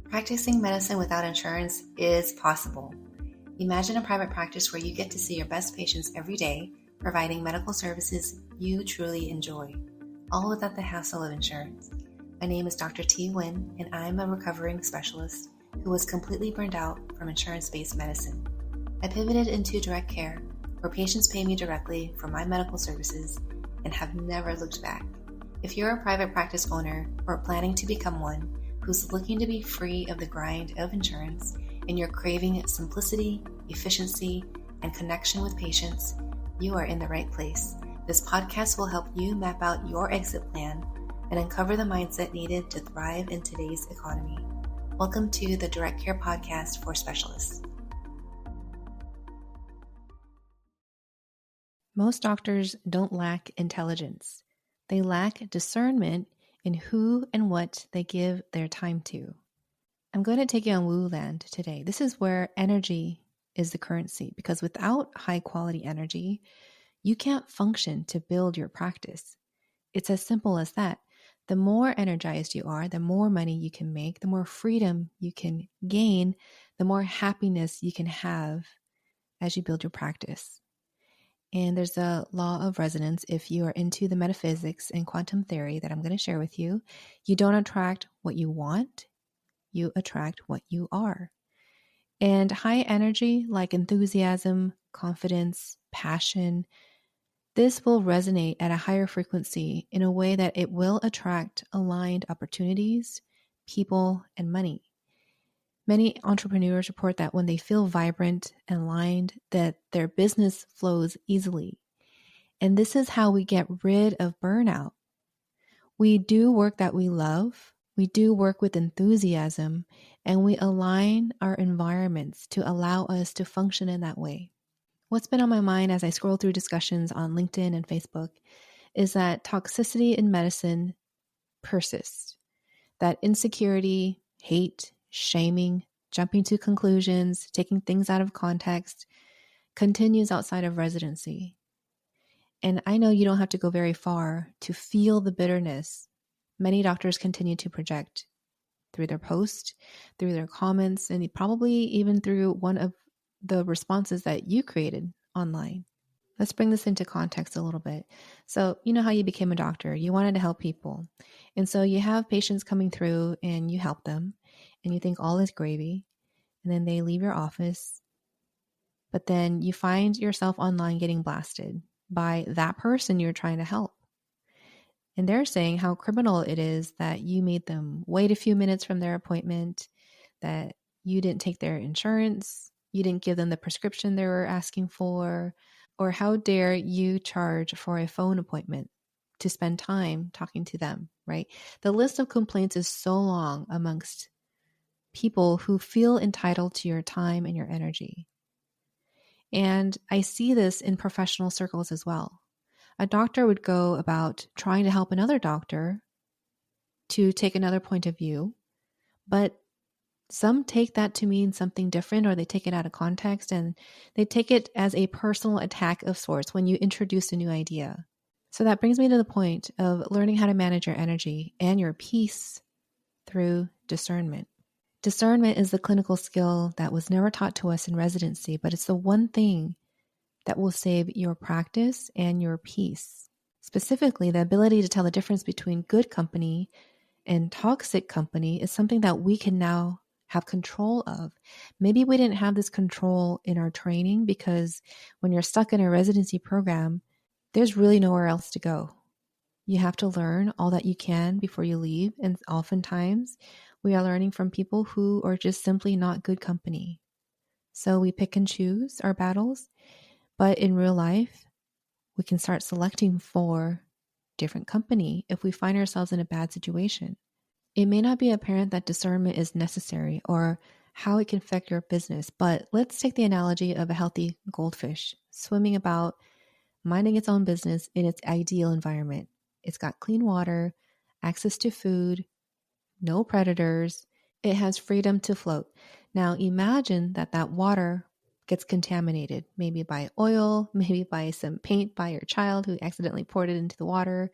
Practicing medicine without insurance is possible. Imagine a private practice where you get to see your best patients every day, providing medical services you truly enjoy, all without the hassle of insurance. My name is Dr. T. Nguyen, and I'm a recovering specialist who was completely burned out from insurance-based medicine. I pivoted into direct care, where patients pay me directly for my medical services and have never looked back. If you're a private practice owner or planning to become one who's looking to be free of the grind of insurance and you're craving simplicity, efficiency, and connection with patients, you are in the right place. This podcast will help you map out your exit plan and uncover the mindset needed to thrive in today's economy. Welcome to the Direct Care Podcast for Specialists. Most doctors don't lack intelligence. They lack discernment in who and what they give their time to. I'm going to take you on Woo Land today. This is where energy is the currency, because without high quality energy, you can't function to build your practice. It's as simple as that. The more energized you are, the more money you can make, the more freedom you can gain, the more happiness you can have as you build your practice. And there's a law of resonance. If you are into the metaphysics and quantum theory that I'm going to share with you, you don't attract what you want, you attract what you are. And high energy, like enthusiasm, confidence, passion, this will resonate at a higher frequency in a way that it will attract aligned opportunities, people, and money. Many entrepreneurs report that when they feel vibrant and aligned, that their business flows easily. And this is how we get rid of burnout. We do work that we love, we do work with enthusiasm, and we align our environments to allow us to function in that way. What's been on my mind as I scroll through discussions on LinkedIn and Facebook is that toxicity in medicine persists, that insecurity, hate, shaming, jumping to conclusions, taking things out of context, continues outside of residency. And I know you don't have to go very far to feel the bitterness many doctors continue to project through their posts, through their comments, and probably even through one of the responses that you created online. Let's bring this into context a little bit. So, you know how you became a doctor. You wanted to help people. And so you have patients coming through and you help them and you think all is gravy. And then they leave your office. But then you find yourself online getting blasted by that person you're trying to help. And they're saying how criminal it is that you made them wait a few minutes from their appointment, that you didn't take their insurance, you didn't give them the prescription they were asking for, or how dare you charge for a phone appointment to spend time talking to them, right? The list of complaints is so long amongst people who feel entitled to your time and your energy. And I see this in professional circles as well. A doctor would go about trying to help another doctor to take another point of view, but some take that to mean something different, or they take it out of context and they take it as a personal attack of sorts when you introduce a new idea. So that brings me to the point of learning how to manage your energy and your peace through discernment. Discernment is the clinical skill that was never taught to us in residency, but it's the one thing that will save your practice and your peace. Specifically, the ability to tell the difference between good company and toxic company is something that we can now have control of. Maybe we didn't have this control in our training because when you're stuck in a residency program, there's really nowhere else to go. You have to learn all that you can before you leave. And oftentimes we are learning from people who are just simply not good company. So we pick and choose our battles. But in real life, we can start selecting for different company if we find ourselves in a bad situation. It may not be apparent that discernment is necessary or how it can affect your business, but let's take the analogy of a healthy goldfish swimming about, minding its own business in its ideal environment. It's got clean water, access to food, no predators. It has freedom to float. Now imagine that water gets contaminated, maybe by oil, maybe by some paint by your child who accidentally poured it into the water.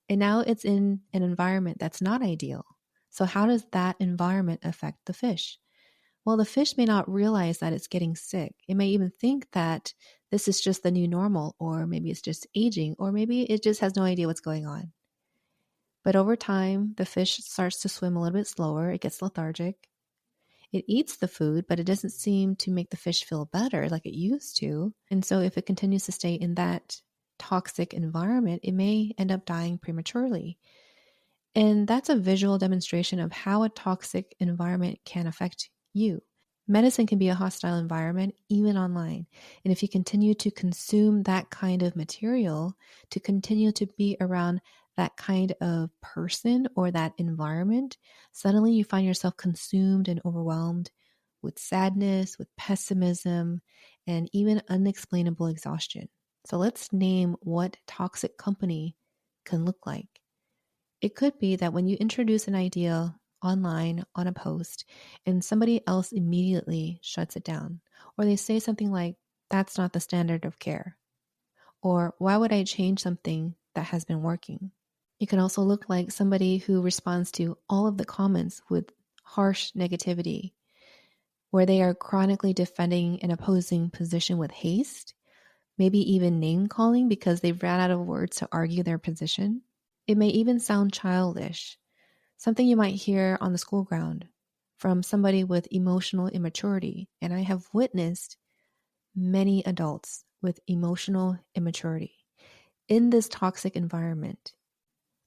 And now it's in an environment that's not ideal. So how does that environment affect the fish? Well, the fish may not realize that it's getting sick. It may even think that this is just the new normal, or maybe it's just aging, or maybe it just has no idea what's going on. But over time, the fish starts to swim a little bit slower. It gets lethargic. It eats the food, but it doesn't seem to make the fish feel better like it used to. And so if it continues to stay in that toxic environment, it may end up dying prematurely. And that's a visual demonstration of how a toxic environment can affect you. Medicine can be a hostile environment, even online. And if you continue to consume that kind of material, to continue to be around that kind of person or that environment, suddenly you find yourself consumed and overwhelmed with sadness, with pessimism, and even unexplainable exhaustion. So let's name what toxic company can look like. It could be that when you introduce an idea online on a post and somebody else immediately shuts it down, or they say something like, "That's not the standard of care," or "Why would I change something that has been working?" It can also look like somebody who responds to all of the comments with harsh negativity, where they are chronically defending an opposing position with haste, maybe even name calling because they've ran out of words to argue their position. It may even sound childish, something you might hear on the school ground from somebody with emotional immaturity. And I have witnessed many adults with emotional immaturity in this toxic environment.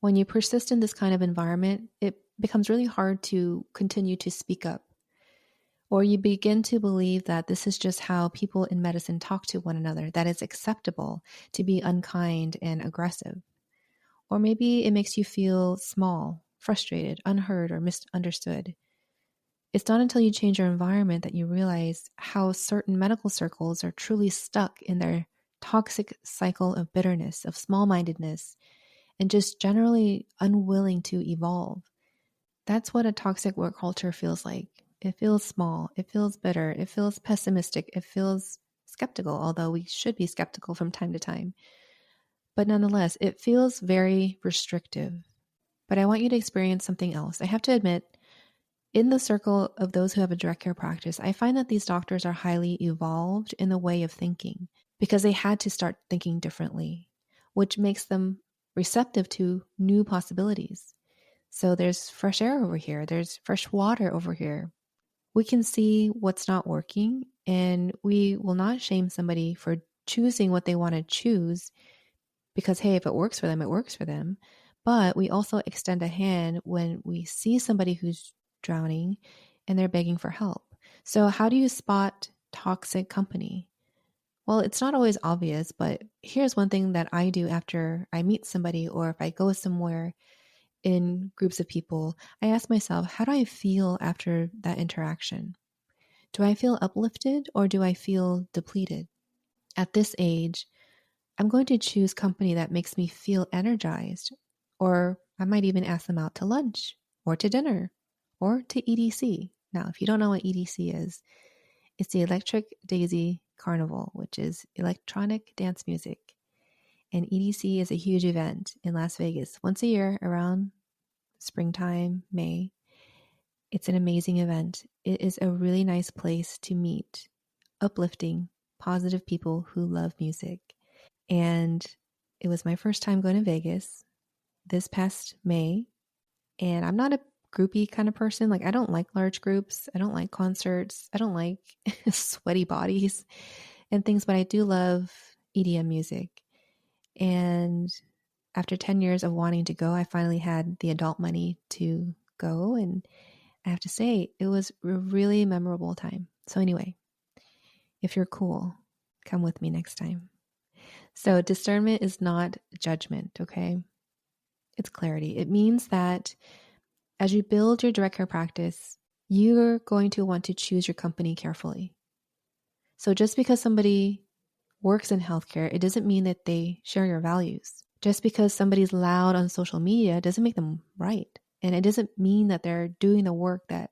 When you persist in this kind of environment, it becomes really hard to continue to speak up. Or you begin to believe that this is just how people in medicine talk to one another, that it's acceptable to be unkind and aggressive. Or maybe it makes you feel small, frustrated, unheard, or misunderstood. It's not until you change your environment that you realize how certain medical circles are truly stuck in their toxic cycle of bitterness, of small-mindedness, and just generally unwilling to evolve. That's what a toxic work culture feels like. It feels small, it feels bitter, it feels pessimistic, it feels skeptical, although we should be skeptical from time to time. But nonetheless, it feels very restrictive. But I want you to experience something else. I have to admit, in the circle of those who have a direct care practice, I find that these doctors are highly evolved in the way of thinking because they had to start thinking differently, which makes them receptive to new possibilities. So there's fresh air over here. There's fresh water over here. We can see what's not working, and we will not shame somebody for choosing what they want to choose because, hey, if it works for them, it works for them. But we also extend a hand when we see somebody who's drowning and they're begging for help. So how do you spot toxic company? Well, it's not always obvious, but here's one thing that I do after I meet somebody or if I go somewhere in groups of people. I ask myself, how do I feel after that interaction? Do I feel uplifted or do I feel depleted? At this age, I'm going to choose company that makes me feel energized, or I might even ask them out to lunch or to dinner or to EDC. Now, if you don't know what EDC is, it's the Electric Daisy Carnival, which is electronic dance music. And EDC is a huge event in Las Vegas once a year around springtime, May. It's an amazing event. It is a really nice place to meet uplifting, positive people who love music. And it was my first time going to Vegas this past May. And I'm not a groupie kind of person. Like, I don't like large groups. I don't like concerts. I don't like sweaty bodies and things, but I do love EDM music. And after 10 years of wanting to go, I finally had the adult money to go. And I have to say, it was a really memorable time. So anyway, if you're cool, come with me next time. So discernment is not judgment, okay? It's clarity. It means that as you build your direct care practice, you're going to want to choose your company carefully. So just because somebody works in healthcare, it doesn't mean that they share your values. Just because somebody's loud on social media doesn't make them right. And it doesn't mean that they're doing the work that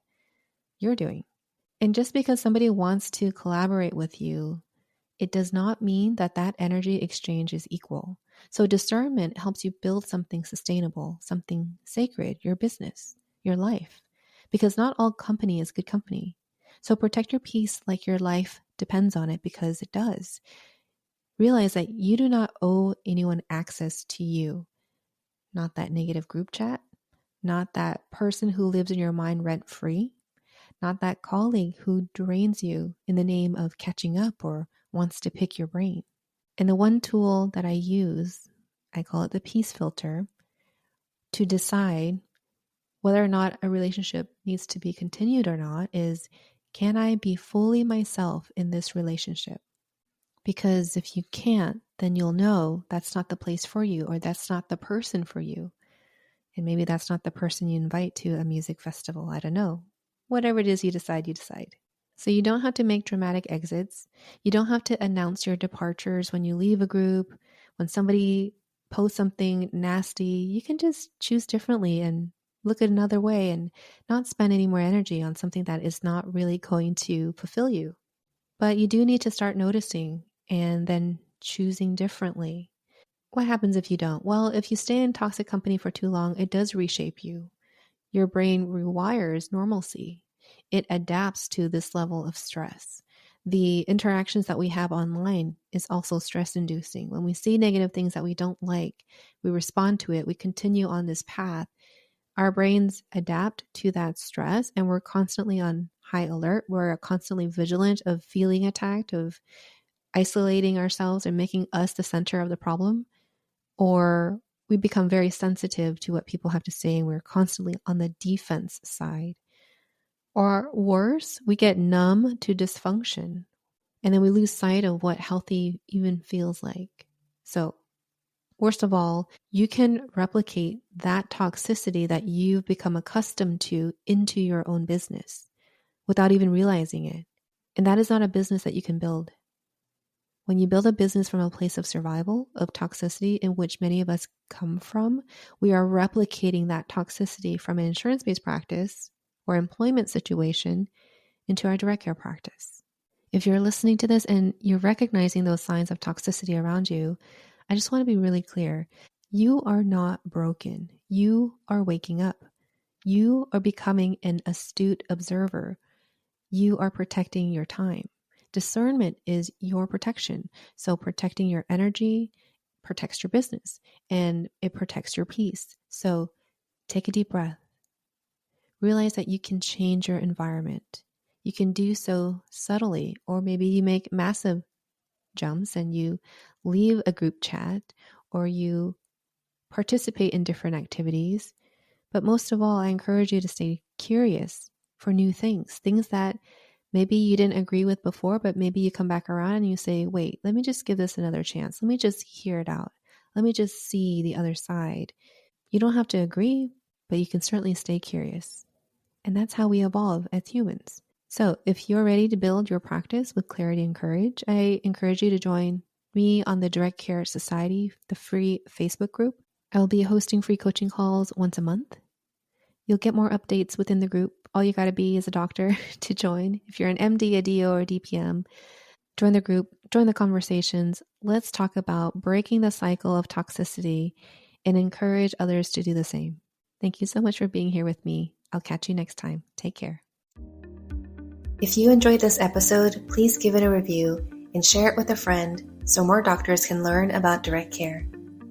you're doing. And just because somebody wants to collaborate with you, it does not mean that that energy exchange is equal. So discernment helps you build something sustainable, something sacred, your business. your life, because not all company is good company. So protect your peace like your life depends on it, because it does. Realize that you do not owe anyone access to you. Not that negative group chat, not that person who lives in your mind rent-free, not that colleague who drains you in the name of catching up or wants to pick your brain. And the one tool that I use, I call it the peace filter, to decide whether or not a relationship needs to be continued or not is, can I be fully myself in this relationship? Because if you can't, then you'll know that's not the place for you, or that's not the person for you. And maybe that's not the person you invite to a music festival. I don't know. Whatever it is you decide, you decide. So you don't have to make dramatic exits. You don't have to announce your departures when you leave a group. When somebody posts something nasty, you can just choose differently and look at another way and not spend any more energy on something that is not really going to fulfill you. But you do need to start noticing and then choosing differently. What happens if you don't? Well, if you stay in toxic company for too long, it does reshape you. Your brain rewires normalcy. It adapts to this level of stress. The interactions that we have online is also stress-inducing. When we see negative things that we don't like, we respond to it, we continue on this path. Our brains adapt to that stress, and we're constantly on high alert. We're constantly vigilant of feeling attacked, of isolating ourselves and making us the center of the problem. Or we become very sensitive to what people have to say, and we're constantly on the defense side. Or worse, we get numb to dysfunction, and then we lose sight of what healthy even feels like. So, worst of all, you can replicate that toxicity that you've become accustomed to into your own business without even realizing it. And that is not a business that you can build. When you build a business from a place of survival, of toxicity, in which many of us come from, we are replicating that toxicity from an insurance-based practice or employment situation into our direct care practice. If you're listening to this and you're recognizing those signs of toxicity around you, I just want to be really clear. You are not broken. You are waking up. You are becoming an astute observer. You are protecting your time. Discernment is your protection. So protecting your energy protects your business, and it protects your peace. So take a deep breath. Realize that you can change your environment. You can do so subtly, or maybe you make massive jumps and you leave a group chat, or you participate in different activities. But most of all, I encourage you to stay curious for new things that maybe you didn't agree with before, but maybe you come back around and you say, wait, let me just give this another chance. Let me just hear it out. Let me just see the other side. You don't have to agree, but you can certainly stay curious. And that's how we evolve as humans. So if you're ready to build your practice with clarity and courage, I encourage you to join me on the Direct Care Society, the free Facebook group. I'll be hosting free coaching calls once a month. You'll get more updates within the group. All you got to be is a doctor to join. If you're an MD, a DO, or a DPM, join the group, join the conversations. Let's talk about breaking the cycle of toxicity and encourage others to do the same. Thank you so much for being here with me. I'll catch you next time. Take care. If you enjoyed this episode, please give it a review and share it with a friend so more doctors can learn about direct care.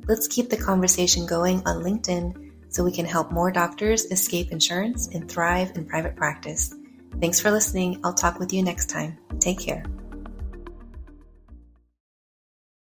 Let's keep the conversation going on LinkedIn so we can help more doctors escape insurance and thrive in private practice. Thanks for listening. I'll talk with you next time. Take care.